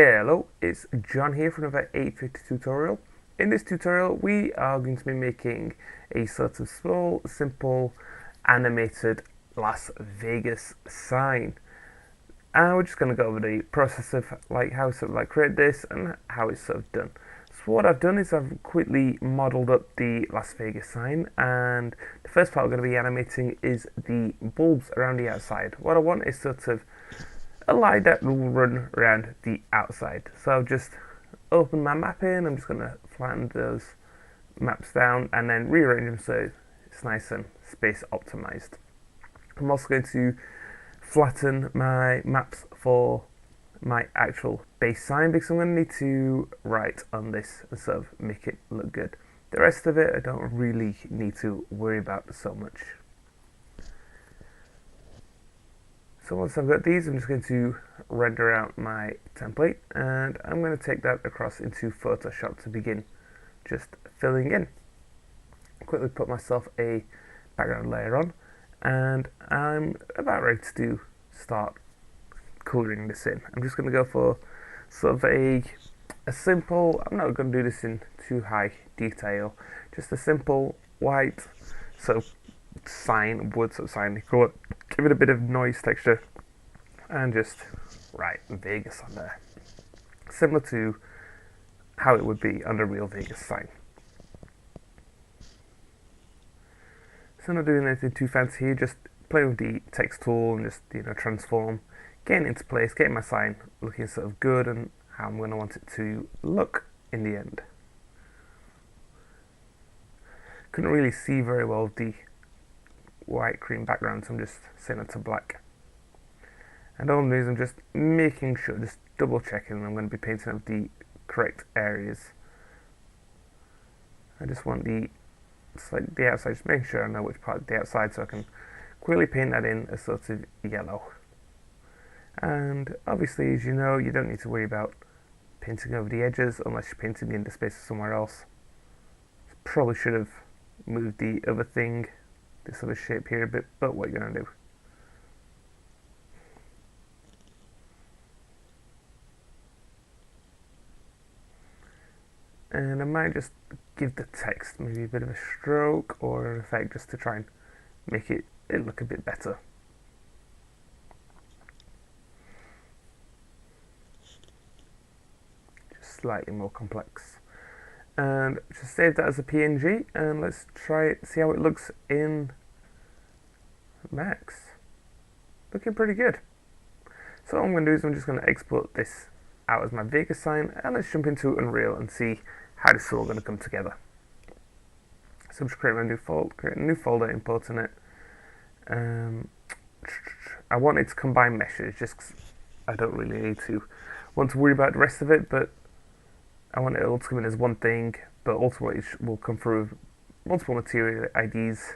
Hello, it's John here for another 850 tutorial. In this tutorial we are going to be making a sort of small, simple, animated Las Vegas sign. And we're just going to go over the process of how to create this and how it's sort of done. So what I've done is I've quickly modeled up the Las Vegas sign, and the first part we're going to be animating is the bulbs around the outside. What I want is sort of a light that will run around the outside. So I've just opened my mapping. I'm just going to flatten those maps down and then rearrange them so it's nice and space optimized. I'm also going to flatten my maps for my actual base sign because I'm going to need to write on this and sort of make it look good. The rest of it I don't really need to worry about so much. So once I've got these, I'm just going to render out my template, and I'm going to take that across into Photoshop to begin just filling in. Quickly put myself a background layer on, and I'm about ready to start colouring this in. I'm just going to go for sort of a simple, I'm not going to do this in too high detail, just a simple white sort of sign, wood sort of sign, give it a bit of noise texture, and just write Vegas on there, similar to how it would be on a real Vegas sign. So not doing anything too fancy here, just playing with the text tool and just transform, getting it into place, getting my sign looking sort of good and how I'm going to want it to look in the end. Couldn't really see very well the white cream background, so I'm just setting it to black. And all I'm doing is I'm just making sure, just double checking I'm going to be painting up the correct areas. I just want the outside, just making sure I know which part of the outside so I can quickly paint that in a sort of yellow. And obviously, as you know, you don't need to worry about painting over the edges unless you're painting the interspaces somewhere else. Probably should have moved the other thing, this other shape here a bit, but what are you going to do? And I might just give the text maybe a bit of a stroke or an effect just to try and make it look a bit better. Just slightly more complex. And just save that as a PNG and let's try it, see how it looks in Max. Looking pretty good. So what I'm going to do is I'm just going to export this out as my Vegas sign, and let's jump into Unreal and see how this is all going to come together. So I'm just creating a new folder, importing it. I want it to combine meshes just because I don't really need to want to worry about the rest of it, but I want it all to come in as one thing, but ultimately it will come through multiple material IDs.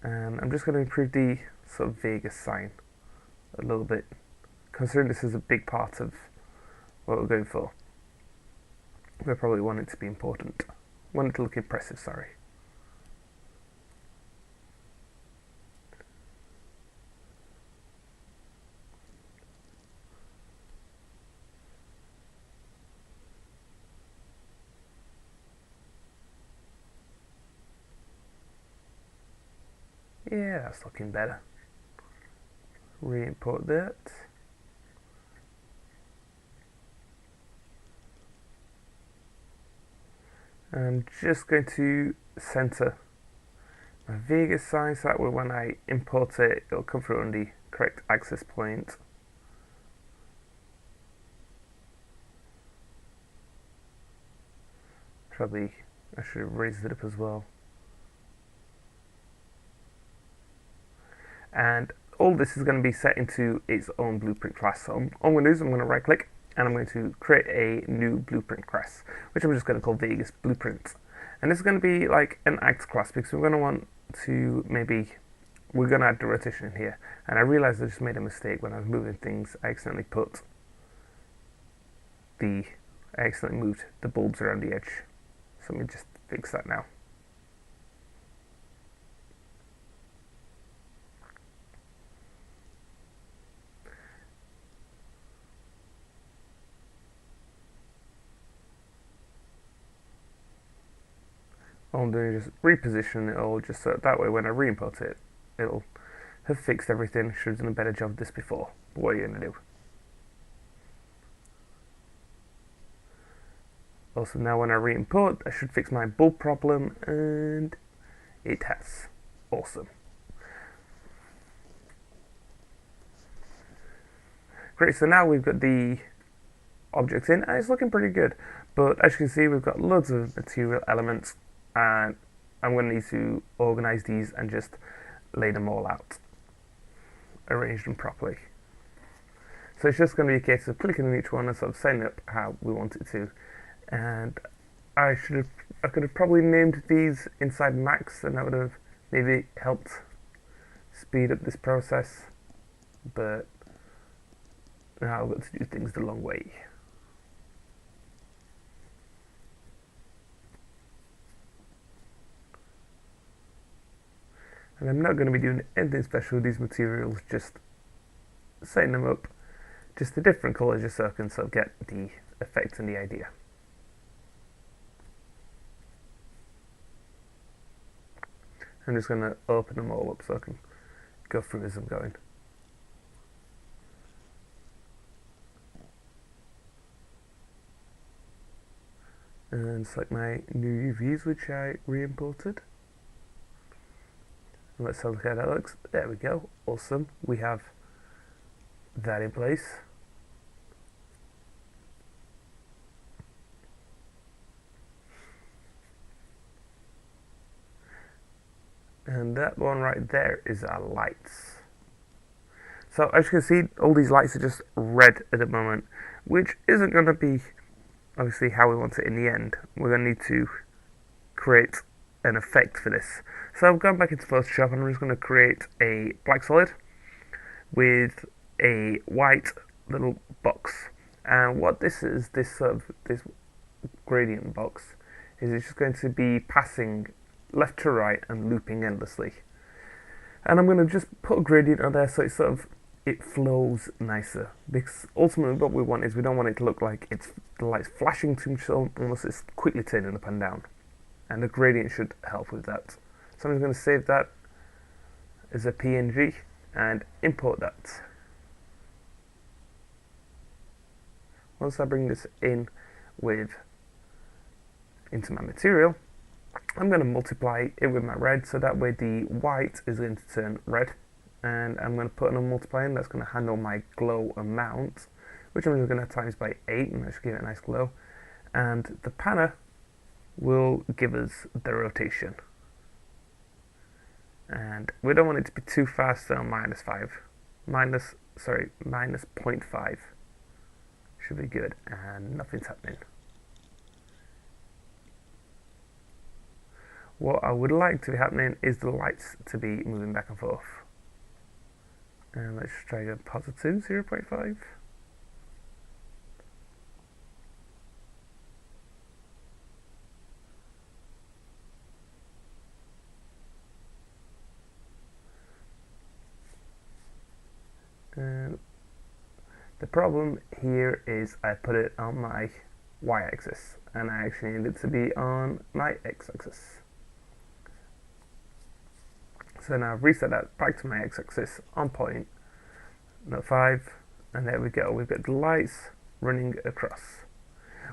And I'm just going to improve the sort of Vegas sign a little bit, considering this is a big part of what we're going for. We probably want it to be important. Want it to look impressive, sorry. Yeah, that's looking better. Re-import that. I'm just going to center my Vegas sign so that way when I import it, it'll come through on the correct access point. Probably I should have raised it up as well. And all this is going to be set into its own blueprint class. So all I'm going to do is I'm going to right click and I'm going to create a new blueprint class, which I'm just going to call Vegas Blueprint. And this is going to be like an act class because we're going to want to we're going to add the rotation in here. And I realized I just made a mistake when I was moving things. I accidentally moved the bulbs around the edge. So let me just fix that now. all I'm doing is just reposition it all, just so that way when I re-input it, it'll have fixed everything. Should have done a better job of this before. But what are you going to do? Also, now when I re-input, I should fix my bulb problem, and it has. Awesome. Great, so now we've got the objects in, and it's looking pretty good. But as you can see, we've got loads of material elements, and I'm going to need to organize these and just lay them all out, arrange them properly. So it's just going to be a case of clicking on each one and sort of setting up how we want it to. And I could have probably named these inside Max, and that would have maybe helped speed up this process. But now I've got to do things the long way. And I'm not going to be doing anything special with these materials, just setting them up just a different colour, just so I can sort of get the effect and the idea. I'm just going to open them all up so I can go through as I'm going. And select my new UVs, which I re-imported. Let's have a look at how that looks. There we go. Awesome. We have that in place. And that one right there is our lights. So as you can see, all these lights are just red at the moment, which isn't going to be obviously how we want it in the end. We're going to need to create an effect for this. So I'm going back into Photoshop and I'm just going to create a black solid with a white little box. And what this is, this gradient box, is it's just going to be passing left to right and looping endlessly. And I'm going to just put a gradient on there so it flows nicer, because ultimately what we want is we don't want it to look like the light's flashing too much, so almost it's quickly turning up and down, and the gradient should help with that. So I'm just going to save that as a PNG and import that. Once I bring this in into my material, I'm going to multiply it with my red, so that way the white is going to turn red. And I'm going to put in a multiplier that's going to handle my glow amount, which I'm just going to times by 8, and that should give it a nice glow. And the panner will give us the rotation. And we don't want it to be too fast, so minus 0.5 should be good, and nothing's happening. What I would like to be happening is the lights to be moving back and forth. And let's try a positive 0.5. And the problem here is I put it on my y-axis, and I actually need it to be on my x-axis. So now I've reset that back to my x-axis on point, not 5, and there we go. We've got the lights running across,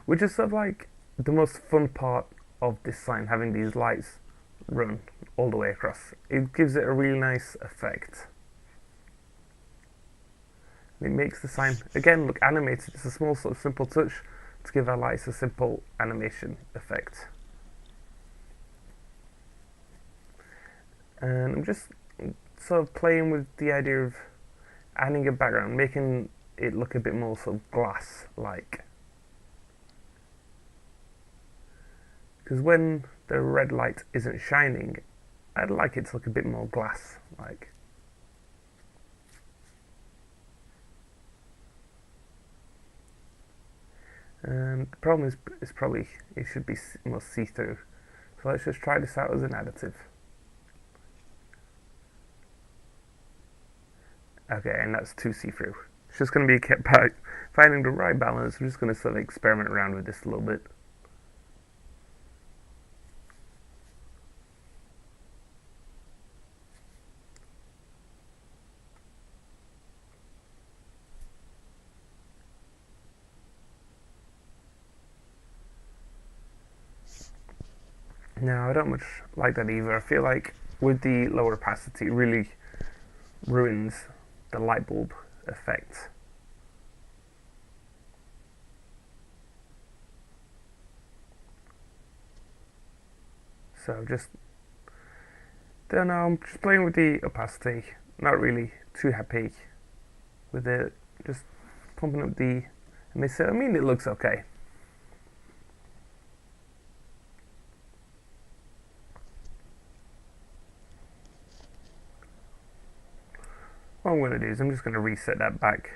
which is sort of like the most fun part of this sign, having these lights run all the way across. It gives it a really nice effect. It makes the sign, again, look animated. It's a small sort of simple touch to give our lights a simple animation effect. And I'm just sort of playing with the idea of adding a background, making it look a bit more sort of glass-like. Because when the red light isn't shining, I'd like it to look a bit more glass-like. And the problem is it should be more see-through. So let's just try this out as an additive. Okay, and that's too see-through. It's just going to be kept by finding the right balance. I'm just going to sort of experiment around with this a little bit. No, I don't much like that either. I feel like with the lower opacity, it really ruins the light bulb effect. So just don't know. I'm just playing with the opacity. Not really too happy with it. Just pumping up the emitter. I mean, it looks okay. What I'm going to do is I'm just going to reset that back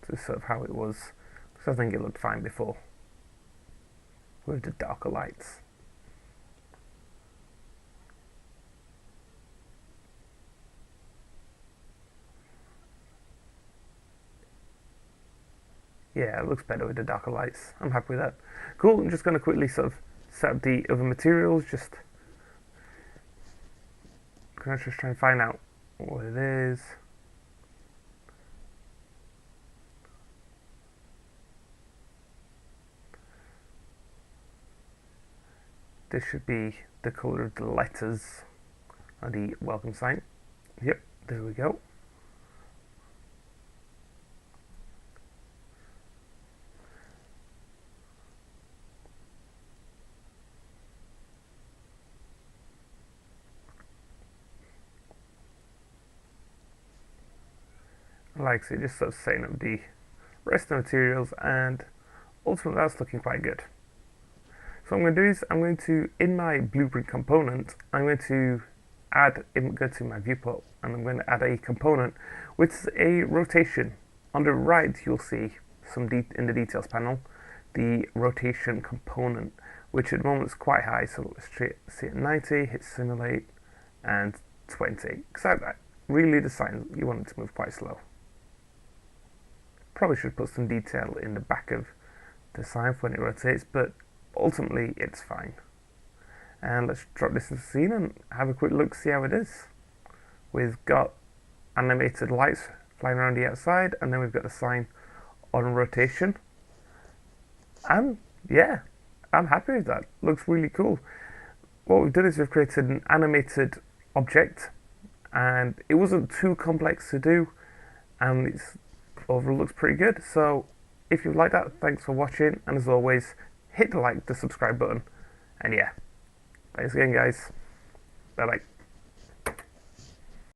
to sort of how it was, because I think it looked fine before with the darker lights. Yeah, it looks better with the darker lights. I'm happy with that. Cool, I'm just going to quickly sort of set up the other materials. Just going to just try and find out what it is. This should be the colour of the letters on the welcome sign. Yep, there we go. Like I say, just sort of setting up the rest of the materials, and ultimately that's looking quite good. So what I'm going to do is I'm going to, in my blueprint component, I'm going to go to my viewport, and I'm going to add a component with a rotation. On the right, you'll see in the details panel, the rotation component, which at the moment is quite high. So let's see at 90, hit simulate, and 20. Because really the sign, you want it to move quite slow. Probably should put some detail in the back of the sign when it rotates, but ultimately it's fine. And let's drop this into the scene and have a quick look, see how it is. We've got animated lights flying around the outside, and then we've got the sign on rotation. And yeah, I'm happy with that. Looks really cool. What we've done is we've created an animated object, and it wasn't too complex to do, and it's overall looks pretty good. So if you like that, thanks for watching, and as always, hit the subscribe button, and yeah, thanks again guys. Bye bye.